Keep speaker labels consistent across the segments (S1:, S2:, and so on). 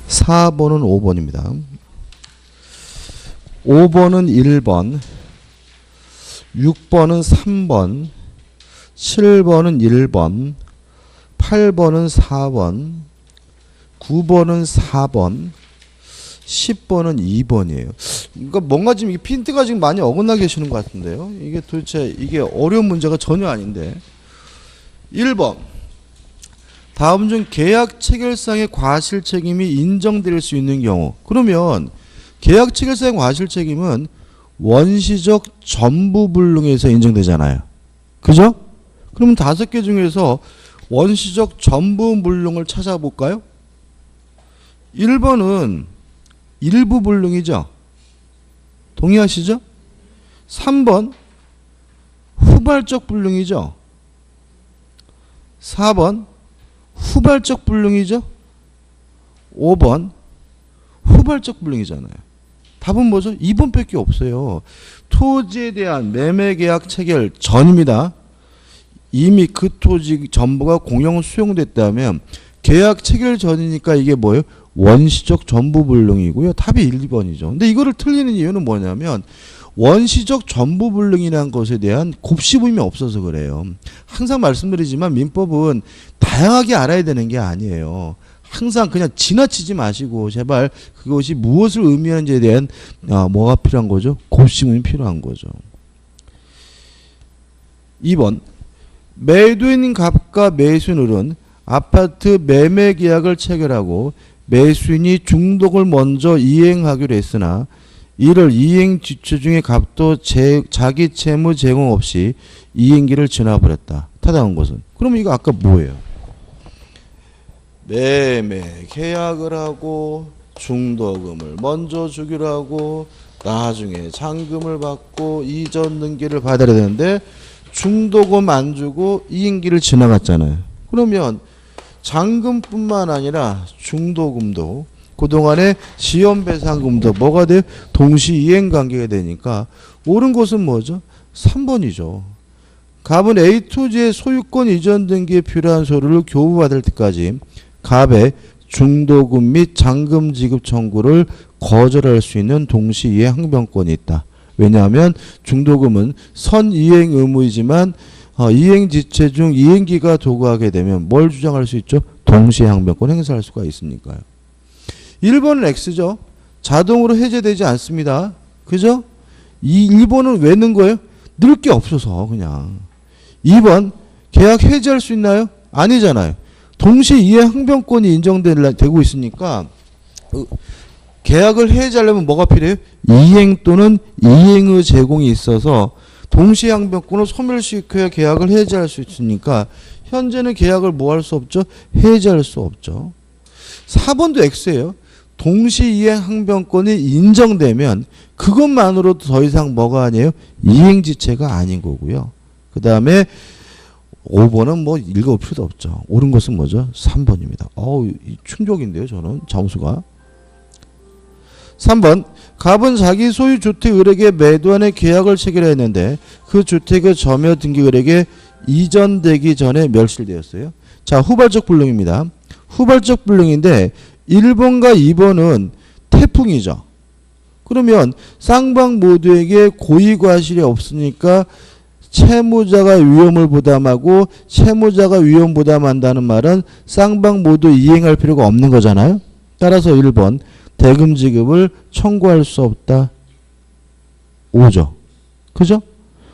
S1: 4번은 5번입니다. 5번은 1번, 6번은 3번, 7번은 1번, 8번은 4번, 9번은 4번, 10번은 2번이에요. 그러니까 뭔가 지금 이게 핀트가 지금 많이 어긋나 계시는 것 같은데요. 이게 도대체 이게 어려운 문제가 전혀 아닌데. 1번. 다음 중 계약 체결상의 과실 책임이 인정될 수 있는 경우. 그러면 계약 체결상의 과실 책임은 원시적 전부불능에서 인정되잖아요. 그죠? 그러면 5개 중에서 원시적 전부불능을 찾아볼까요? 1번은 일부 불능이죠. 동의하시죠? 3번 후발적 불능이죠. 4번 후발적 불능이죠. 5번 후발적 불능이잖아요. 답은 뭐죠? 2번밖에 없어요. 토지에 대한 매매계약 체결 전입니다. 이미 그 토지 전부가 공용 수용됐다면 계약 체결 전이니까 이게 뭐예요? 원시적 전부불능이고요. 답이 1번이죠. 근데 이거를 틀리는 이유는 뭐냐면 원시적 전부불능이라는 것에 대한 곱씹음이 없어서 그래요. 항상 말씀드리지만 민법은 다양하게 알아야 되는 게 아니에요. 항상 그냥 지나치지 마시고 제발 그것이 무엇을 의미하는지에 대한 뭐가 필요한 거죠? 곱씹음이 필요한 거죠. 2번. 매도인 갑과 매수인은 아파트 매매 계약을 체결하고 매수인이 중독을 먼저 이행하기로 했으나 이를 이행 지체 중에 갑도 자기 채무 제공 없이 이행기를 지나버렸다. 타당한 것은. 그러면 이거 아까 뭐예요? 매매 계약을 하고 중도금을 먼저 주기로 하고 나중에 잔금을 받고 이전 등기를 받아야 되는데 중도금 안 주고 이행기를 지나갔잖아요. 그러면 잔금뿐만 아니라 중도금도 그동안의 지연배상금도 뭐가 돼요? 동시 이행관계가 되니까 옳은 것은 뭐죠? 3번이죠. 갑은 A 토지의 소유권 이전 등기에 필요한 서류를 교부받을 때까지 갑의 중도금 및 잔금 지급 청구를 거절할 수 있는 동시 이행 항변권이 있다. 왜냐하면 중도금은 선이행 의무이지만 이행 지체 중 이행기가 도구하게 되면 뭘 주장할 수 있죠? 동시 항변권 행사할 수가 있으니까요. 1번은 X죠. 자동으로 해제되지 않습니다. 그죠? 이 1번은 왜 넣은 거예요? 넣을 게 없어서 그냥. 2번 계약 해지할 수 있나요? 아니잖아요. 동시 이행 항변권이 인정되고 있으니까 계약을 해지하려면 뭐가 필요해요? 이행 또는 이행의 제공이 있어서 동시 항변권을 소멸시켜야 계약을 해지할 수 있으니까 현재는 계약을 뭐 할 수 없죠? 해지할 수 없죠. 4번도 X예요. 동시 이행 항변권이 인정되면 그것만으로도 더 이상 뭐가 아니에요? 이행지체가 아닌 거고요. 그 다음에 5번은 뭐 읽어볼 필요도 없죠. 옳은 것은 뭐죠? 3번입니다. 충격인데요. 저는 점수가. 3번. 갑은 자기 소유 주택 을에게 매도안의 계약을 체결했는데 그 주택의 점유 등기 을에게 이전되기 전에 멸실되었어요. 자, 후발적 불능입니다. 후발적 불능인데 1번과 2번은 태풍이죠. 그러면 쌍방 모두에게 고의과실이 없으니까 채무자가 위험을 부담하고 채무자가 위험 부담한다는 말은 쌍방 모두 이행할 필요가 없는 거잖아요. 따라서 1번 대금 지급을 청구할 수 없다. 5죠. 그죠?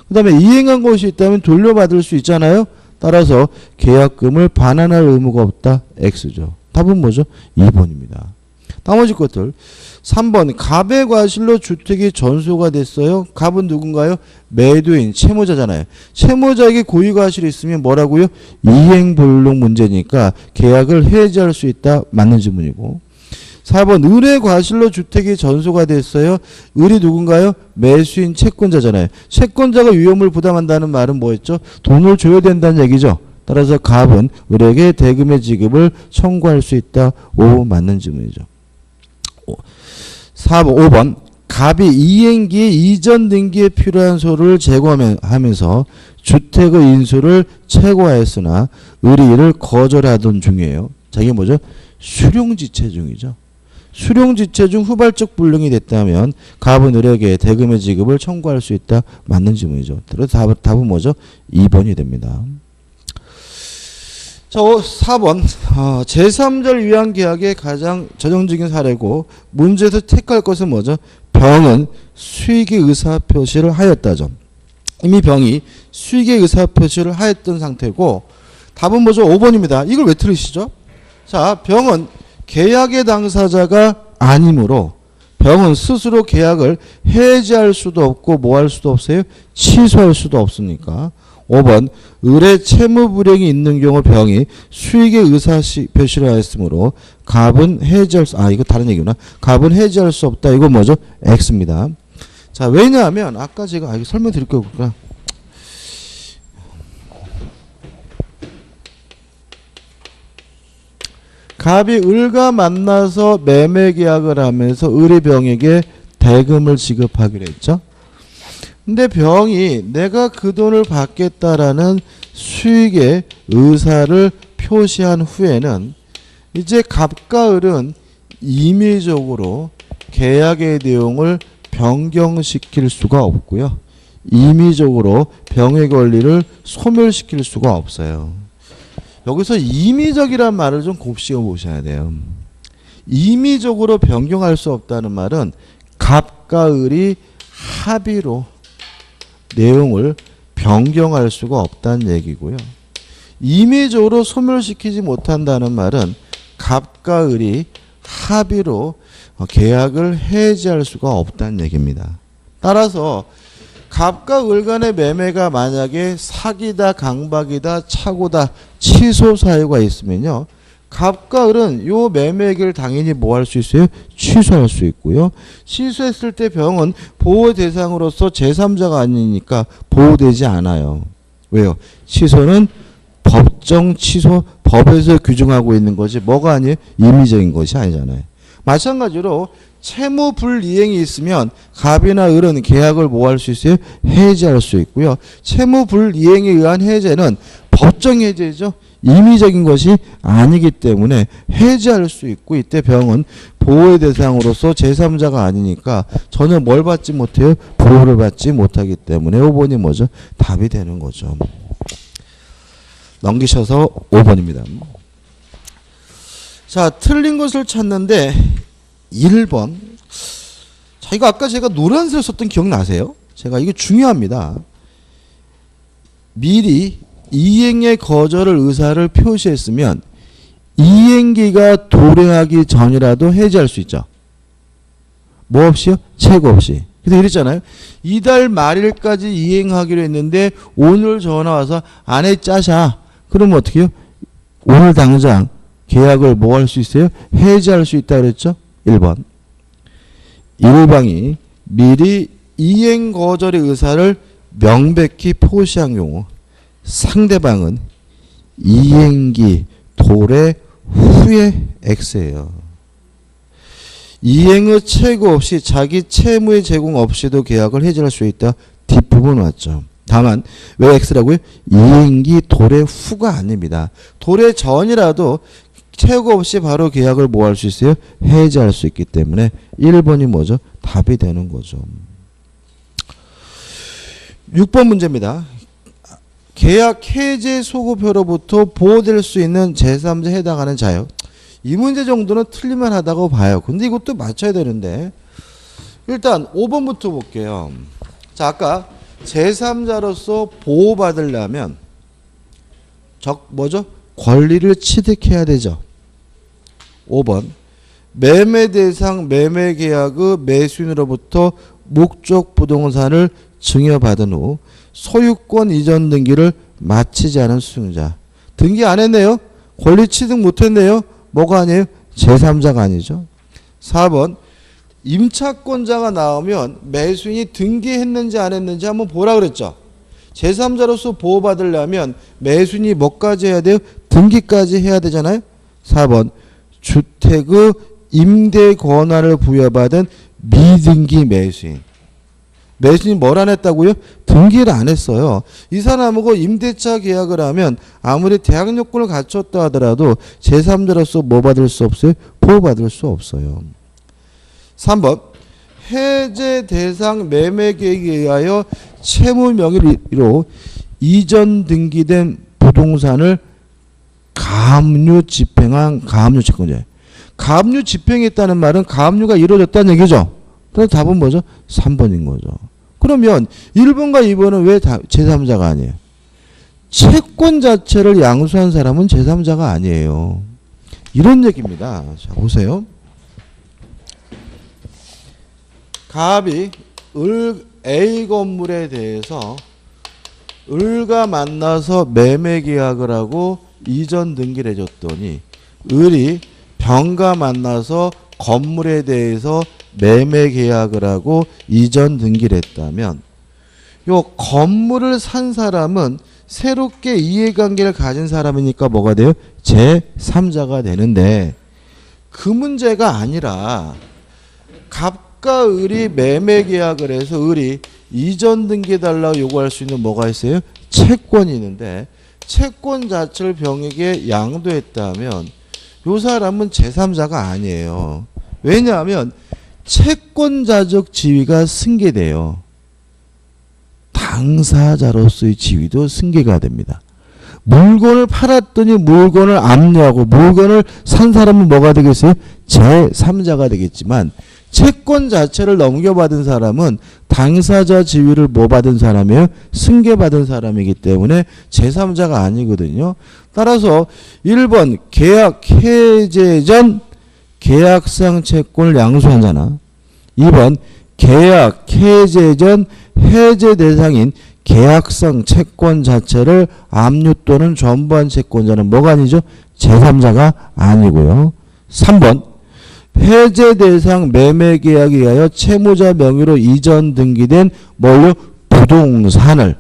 S1: 그 다음에 이행한 것이 있다면 돌려받을 수 있잖아요. 따라서 계약금을 반환할 의무가 없다. X죠. 답은 뭐죠? 2번입니다. 나머지 것들. 3번 갑의 과실로 주택이 전소가 됐어요. 갑은 누군가요? 매도인, 채무자잖아요. 채무자에게 고의과실이 있으면 뭐라고요? 이행불능 문제니까 계약을 해지할 수 있다. 맞는 질문이고. 4번 을의 과실로 주택이 전소가 됐어요. 을이 누군가요? 매수인 채권자잖아요. 채권자가 위험을 부담한다는 말은 뭐였죠? 돈을 줘야 된다는 얘기죠. 따라서 갑은 을에게 대금의 지급을 청구할 수 있다. 5 맞는 질문이죠. 4번 5번 갑이 이행기에 이전 등기에 필요한 서류를 제공하면서 주택의 인수를 최고하였으나 을이 이를 거절하던 중이에요. 자, 이게 뭐죠? 수령지체 중이죠. 수령지체 중 후발적 불능이 됐다면 갑은 을에게 대금의 지급을 청구할 수 있다. 맞는 질문이죠. 그래서 답은 뭐죠? 2번이 됩니다. 자, 4번. 제3자를 위한 계약의 가장 전형적인 사례고 문제에서 택할 것은 뭐죠? 병은 수익의 의사표시를 하였다죠. 이미 병이 수익의 의사표시를 하였던 상태고 답은 뭐죠? 5번입니다. 이걸 왜 틀리시죠? 자, 병은 계약의 당사자가 아니므로 병은 스스로 계약을 해지할 수도 없고 뭐 할 수도 없어요? 취소할 수도 없으니까 5번 을의 채무 불이행이 있는 경우 병이 수익의 의사표시를 하였으므로 갑은 해지할 수 이거 다른 얘기구나. 갑은 해지할 수 없다. 이거 뭐죠? X입니다. 자, 왜냐하면 아까 제가 이거 설명드릴 거구나. 갑이 을과 만나서 매매 계약을 하면서 을이 병에게 대금을 지급하기로 했죠. 근데 병이 내가 그 돈을 받겠다라는 수익의 의사를 표시한 후에는 이제 갑과 을은 임의적으로 계약의 내용을 변경시킬 수가 없고요. 임의적으로 병의 권리를 소멸시킬 수가 없어요. 여기서 임의적이란 말을 좀 곱씹어 보셔야 돼요. 임의적으로 변경할 수 없다는 말은 갑과 을이 합의로 내용을 변경할 수가 없다는 얘기고요. 임의적으로 소멸시키지 못한다는 말은 갑과 을이 합의로 계약을 해지할 수가 없다는 얘기입니다. 따라서 갑과 을 간의 매매가 만약에 사기다, 강박이다, 착오다, 취소 사유가 있으면요. 갑과 을은 요 매매액을 당연히 뭐 할 수 있어요? 취소할 수 있고요. 취소했을 때 병은 보호 대상으로서 제3자가 아니니까 보호되지 않아요. 왜요? 취소는 법정 취소, 법에서 규정하고 있는 것이 뭐가 아니에요? 임의적인 것이 아니잖아요. 마찬가지로 채무 불이행이 있으면 갑이나 을은 계약을 뭐 할 수 있어요? 해지할 수 있고요. 채무 불이행에 의한 해제는 법정 해제죠. 임의적인 것이 아니기 때문에 해지할 수 있고 이때 병은 보호의 대상으로서 제3자가 아니니까 전혀 뭘 받지 못해요? 보호를 받지 못하기 때문에 5번이 뭐죠? 답이 되는 거죠. 넘기셔서 5번입니다. 자, 틀린 것을 찾는데 1번. 자, 이거 아까 제가 노란색 썼던 기억나세요? 제가 이게 중요합니다. 미리 이행의 거절을 의사를 표시했으면 이행기가 도래하기 전이라도 해지할 수 있죠. 뭐 없이요? 채고 없이. 그래서 이랬잖아요. 이달 말일까지 이행하기로 했는데 오늘 전화 와서 안 했자샤. 그러면 어떻게 해요? 오늘 당장 계약을 뭐 할 수 있어요? 해지할 수 있다 그랬죠? 1번. 일방이 미리 이행 거절의 의사를 명백히 표시한 경우 상대방은 이행기 도래 후에 X예요. 이행의 채고 없이 자기 채무의 제공 없이도 계약을 해지할 수 있다. 뒷부분 맞죠. 다만 왜 X라고요? 이행기 도래 후가 아닙니다. 도래 전이라도 채고 없이 바로 계약을 뭐 할 수 있어요? 해지할 수 있기 때문에 1번이 뭐죠? 답이 되는 거죠. 6번 문제입니다. 계약 해제 소급표로부터 보호될 수 있는 제3자에 해당하는 자요. 이 문제 정도는 틀릴만 하다고 봐요. 근데 이것도 맞춰야 되는데 일단 5번부터 볼게요. 자, 아까 제3자로서 보호받으려면 뭐죠? 권리를 취득해야 되죠. 5번. 매매 대상 매매 계약의 매수인으로부터 목적 부동산을 증여받은 후 소유권 이전 등기를 마치지 않은 수증자. 등기 안 했네요. 권리 취득 못 했네요. 뭐가 아니에요? 제3자가 아니죠. 4번. 임차권자가 나오면 매수인이 등기했는지 안 했는지 한번 보라 그랬죠. 제3자로서 보호받으려면 매수인이 뭐까지 해야 돼요? 등기까지 해야 되잖아요. 4번. 주택의 임대 권한을 부여받은 미등기 매수인. 매수인이 뭘 안 했다고요? 등기를 안 했어요. 이 사람하고 임대차 계약을 하면 아무리 대항 요건을 갖췄다 하더라도 제3자로서 뭐 받을 수 없어요? 보호받을 수 없어요. 3번 해제 대상 매매 계획에 의하여 채무 명의로 이전 등기된 부동산을 가압류 집행한 가압류 채권자예요. 가압류 집행했다는 말은 가압류가 이루어졌다는 얘기죠. 그래서 답은 뭐죠? 3번인 거죠. 그러면 1번과 2번은 왜 제3자가 아니에요? 채권 자체를 양수한 사람은 제3자가 아니에요. 이런 얘기입니다. 자, 보세요. 갑이 A 건물에 대해서 을과 만나서 매매 계약을 하고 이전 등기를 해줬더니 을이 병과 만나서 건물에 대해서 매매 계약을 하고 이전 등기를 했다면 요 건물을 산 사람은 새롭게 이해관계를 가진 사람이니까 뭐가 돼요? 제3자가 되는데 그 문제가 아니라 갑과 을이 매매 계약을 해서 을이 이전 등기 달라고 요구할 수 있는 뭐가 있어요? 채권이 있는데 채권 자체를 병에게 양도했다면 요 사람은 제3자가 아니에요. 왜냐하면 채권자적 지위가 승계돼요. 당사자로서의 지위도 승계가 됩니다. 물건을 팔았더니 물건을 압류하고 물건을 산 사람은 뭐가 되겠어요? 제3자가 되겠지만 채권 자체를 넘겨받은 사람은 당사자 지위를 뭐 받은 사람이에요? 승계받은 사람이기 때문에 제3자가 아니거든요. 따라서 1번 계약 해제 전 계약상 채권을 양수하잖아. 2번 계약 해제 전 해제 대상인 계약상 채권 자체를 압류 또는 전부한 채권자는 뭐가 아니죠? 제3자가 아니고요. 3번 해제 대상 매매 계약에 의하여 채무자 명의로 이전 등기된 뭘요? 부동산을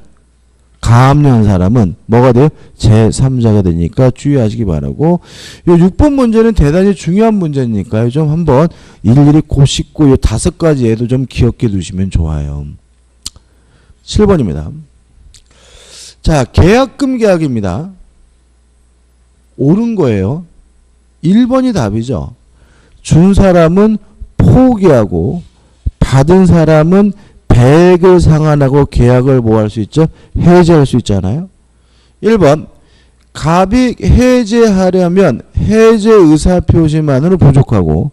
S1: 가압류한 사람은 뭐가 돼요? 제3자가 되니까 주의하시기 바라고. 요 6번 문제는 대단히 중요한 문제니까요. 좀 한번 일일이 고식고 요 5가지에도 좀 기억해 두시면 좋아요. 7번입니다. 자, 계약금 계약입니다. 옳은 거예요. 1번이 답이죠. 준 사람은 포기하고 받은 사람은 배액을 상환하고 계약을 뭐 할 수 있죠? 해제할 수 있잖아요. 1번 갑이 해제하려면 해제 의사표시만으로 부족하고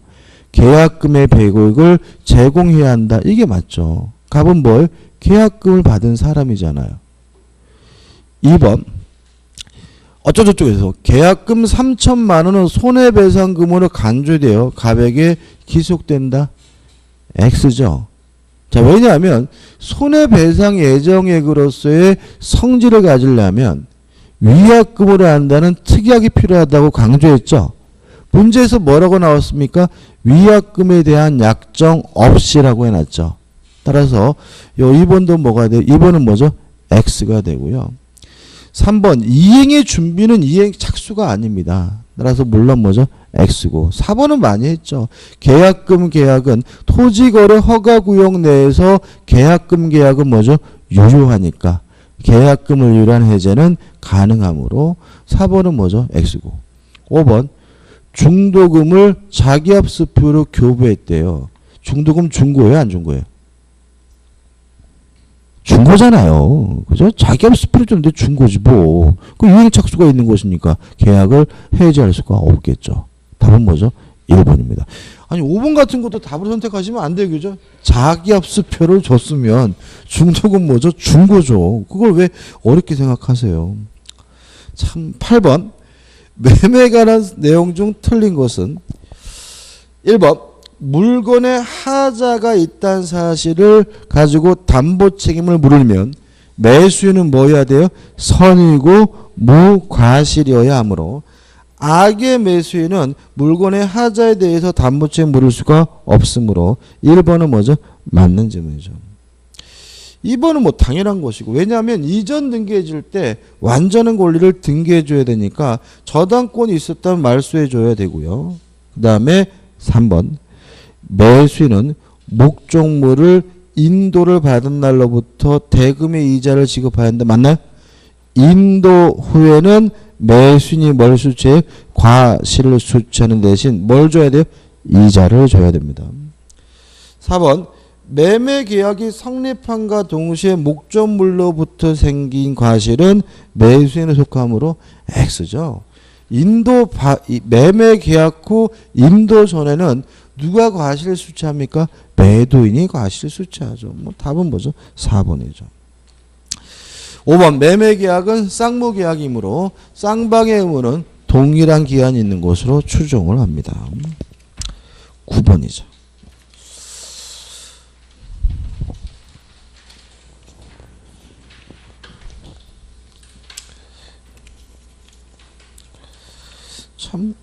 S1: 계약금의 배액을 제공해야 한다. 이게 맞죠. 갑은 뭘? 계약금을 받은 사람이잖아요. 2번 어쩌저쩌고해서 계약금 3천만 원은 손해배상금으로 간주되어 갑에게 기속된다. X죠. 자, 왜냐하면 손해배상 예정액으로서의 성질을 가지려면 위약금으로 한다는 특약이 필요하다고 강조했죠. 문제에서 뭐라고 나왔습니까? 위약금에 대한 약정 없이라고 해놨죠. 따라서 요 2번도 뭐가 돼요? 2번은 뭐죠? X가 되고요. 3번 이행의 준비는 이행 착수가 아닙니다. 따라서 물론 뭐죠? X고. 4번은 많이 했죠. 계약금 계약은 토지거래 허가구역 내에서 계약금 계약은 뭐죠? 유효하니까 계약금을 유효한 해제는 가능하므로 4번은 뭐죠? X고. 5번 중도금을 자기합수표로 교부했대요. 중도금 준 거예요? 안 준 거예요? 준 거잖아요. 그죠? 자기합수표를 줬는데 준 거지 뭐. 그 이행착수가 있는 것이니까 계약을 해제할 수가 없겠죠. 답은 뭐죠? 1번입니다. 아니 5번 같은 것도 답을 선택하시면 안 돼요. 그죠? 자기합수표를 줬으면 중도금 뭐죠? 준 거죠. 그걸 왜 어렵게 생각하세요? 참 8번 매매에 관한 내용 중 틀린 것은 1번 물건에 하자가 있다는 사실을 가지고 담보 책임을 물으면 매수인은 뭐여야 돼요? 선이고 무과실이어야 하므로 악의 매수인은 물건의 하자에 대해서 담보 책임 물을 수가 없으므로 1번은 뭐죠? 맞는 질문이죠. 2번은 뭐 당연한 것이고 왜냐하면 이전 등기해 줄 때 완전한 권리를 등기해 줘야 되니까 저당권이 있었다면 말소해 줘야 되고요. 그 다음에 3번 매수인은 목적물을 인도를 받은 날로부터 대금의 이자를 지급해야 한다. 맞나요? 인도 후에는 매수인이 뭘 수취해? 과실을 수취하는 대신 뭘 줘야 돼요? 이자를 줘야 됩니다. 4번 매매 계약이 성립함과 동시에 목적물로부터 생긴 과실은 매수인에 속하므로 X죠. 매매 계약 후 인도 전에는 누가 과실을 수취합니까? 매도인이 과실을 수취하죠. 답은 뭐죠? 4번이죠. 5번 매매 계약은 쌍무 계약이므로 쌍방의 의무는 동일한 기한이 있는 것으로 추정을 합니다. 9번이죠. 참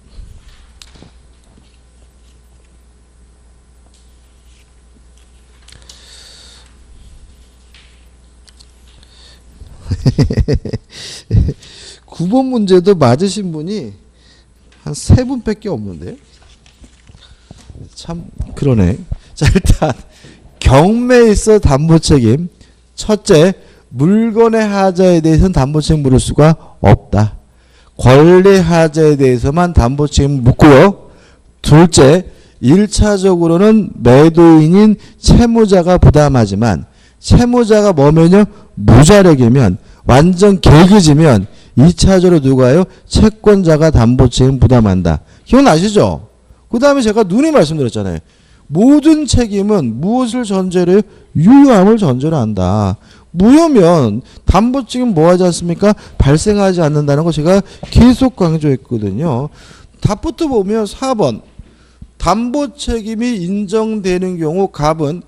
S1: (9번) 문제도 맞으신 분이 한 3분밖에 없는데요. 참 그러네. 자, 일단 경매에 있어 담보책임. 첫째, 물건의 하자에 대해서는 담보책임 물을 수가 없다. 권리 하자에 대해서만 담보책임을 묻고요. 둘째, 1차적으로는 매도인인 채무자가 부담하지만 채무자가 뭐면요? 무자력이면 완전 개그지면 2차적으로 누가요? 채권자가 담보책임 부담한다. 기억나시죠? 그 다음에 제가 누누이 말씀드렸잖아요. 모든 책임은 무엇을 전제로 해요? 유효함을 전제로 한다. 무효면 담보책임 뭐 하지 않습니까? 발생하지 않는다는 거 제가 계속 강조했거든요. 답부터 보면 4번 담보책임이 인정되는 경우 갑은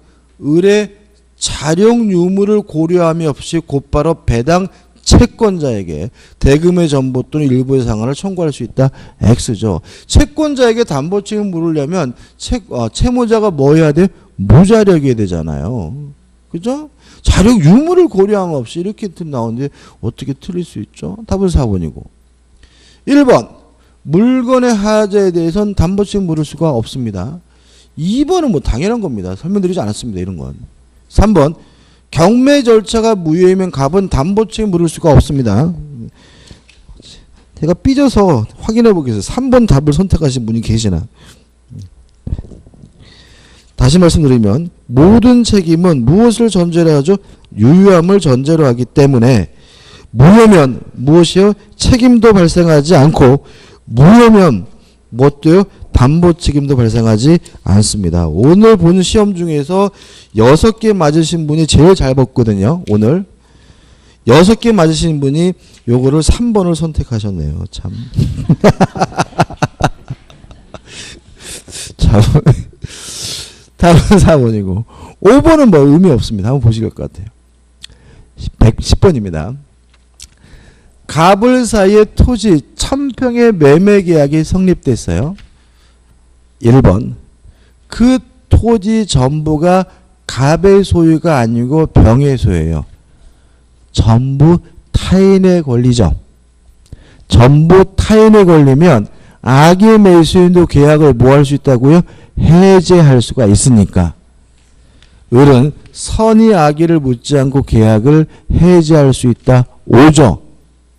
S1: 을의 자력 유무를 고려함이 없이 곧바로 배당 채권자에게 대금의 전부 또는 일부의 상환을 청구할 수 있다. X죠. 채권자에게 담보책임을 물으려면 채무자가 뭐 해야 돼? 무자력이어야 되잖아요. 그죠? 자력 유무를 고려함 없이 이렇게 나오는데 어떻게 틀릴 수 있죠? 답은 4번이고. 1번 물건의 하자에 대해서는 담보책임 물을 수가 없습니다. 2번은 뭐 당연한 겁니다. 설명드리지 않았습니다. 이런 건. 3번 경매 절차가 무효이면 갑은 담보책임 물을 수가 없습니다. 제가 삐져서 확인해 보겠습니다. 3번 답을 선택하신 분이 계시나. 다시 말씀드리면 모든 책임은 무엇을 전제로 하죠? 유효함을 전제로 하기 때문에 무효면 무엇이요? 책임도 발생하지 않고 무효면 무엇도요? 담보 책임도 발생하지 않습니다. 오늘 본 시험 중에서 6개 맞으신 분이 제일 잘 봤거든요. 오늘 6개 맞으신 분이 요거를 3번을 선택하셨네요. 참. 답은 4번이고 5번은 뭐 의미 없습니다. 한번 보실 것 같아요. 10번입니다. 갑을 사이에 토지 1000평의 매매 계약이 성립됐어요. 1번 그 토지 전부가 갑의 소유가 아니고 병의 소유예요. 전부 타인의 권리죠. 전부 타인의 권리면 악의 매수인도 계약을 뭐 할 수 있다고요? 해제할 수가 있으니까 을은 선의 악의를 묻지 않고 계약을 해제할 수 있다. 5죠.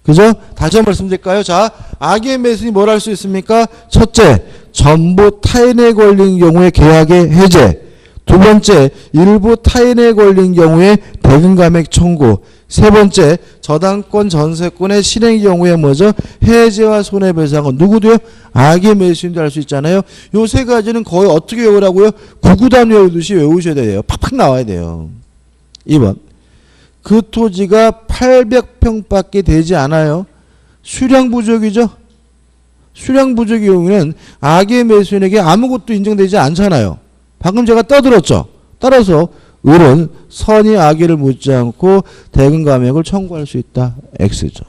S1: 그죠? 다시 한번 말씀드릴까요? 자, 악의 매수인이 뭘 할 수 있습니까? 첫째, 전부 타인에 걸린 경우에 계약의 해제. 두 번째, 일부 타인에 걸린 경우에 대금감액 청구. 세 번째, 저당권 전세권의 실행 경우에 뭐죠? 해제와 손해배상은 누구도요? 악의 매수인도 할 수 있잖아요. 요 세 가지는 거의 어떻게 외우라고요? 구구단 외우듯이 외우셔야 돼요. 팍팍 나와야 돼요. 2번. 그 토지가 800평밖에 되지 않아요. 수량 부족이죠. 수량 부족의 경우에는 악의 매수인에게 아무것도 인정되지 않잖아요. 방금 제가 떠들었죠. 따라서 을은 선의 악의를 묻지 않고 대금 감액을 청구할 수 있다. X죠.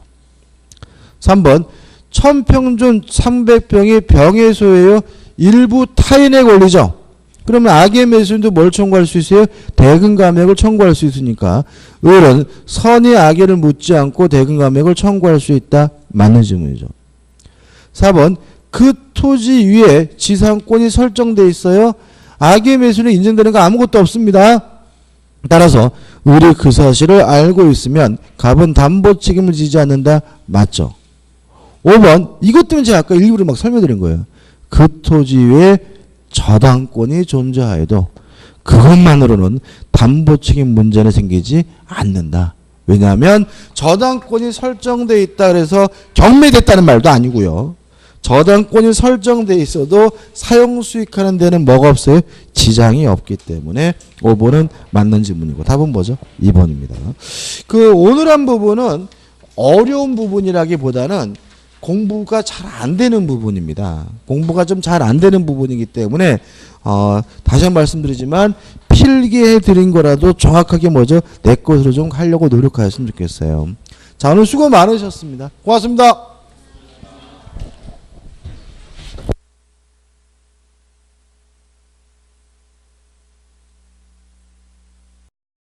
S1: 3번 1000평 중 300평이 병의 소유예요. 일부 타인의 권리죠. 그러면 악의 매수인도 뭘 청구할 수 있어요? 대금 감액을 청구할 수 있으니까 을은 선의 악의를 묻지 않고 대금 감액을 청구할 수 있다. 맞는 질문이죠. 4번 그 토지 위에 지상권이 설정돼 있어요. 악의 매수는 인정되는 거 아무것도 없습니다. 따라서 을이 그 사실을 알고 있으면 갑은 담보 책임을 지지 않는다. 맞죠? 5번 이것 때문에 제가 아까 일부러 막 설명드린 거예요. 그 토지 위에 저당권이 존재하여도 그것만으로는 담보 책임 문제는 생기지 않는다. 왜냐하면 저당권이 설정돼 있다 그래서 경매됐다는 말도 아니고요. 저당권이 설정돼 있어도 사용 수익하는 데는 뭐가 없어요? 지장이 없기 때문에 5번은 맞는 질문이고 답은 뭐죠? 2번입니다. 그 오늘 한 부분은 어려운 부분이라기보다는 공부가 잘 안 되는 부분입니다. 공부가 좀 잘 안 되는 부분이기 때문에 다시 한번 말씀드리지만 필기해 드린 거라도 정확하게 뭐죠? 내 것으로 좀 하려고 노력하셨으면 좋겠어요. 자, 오늘 수고 많으셨습니다. 고맙습니다.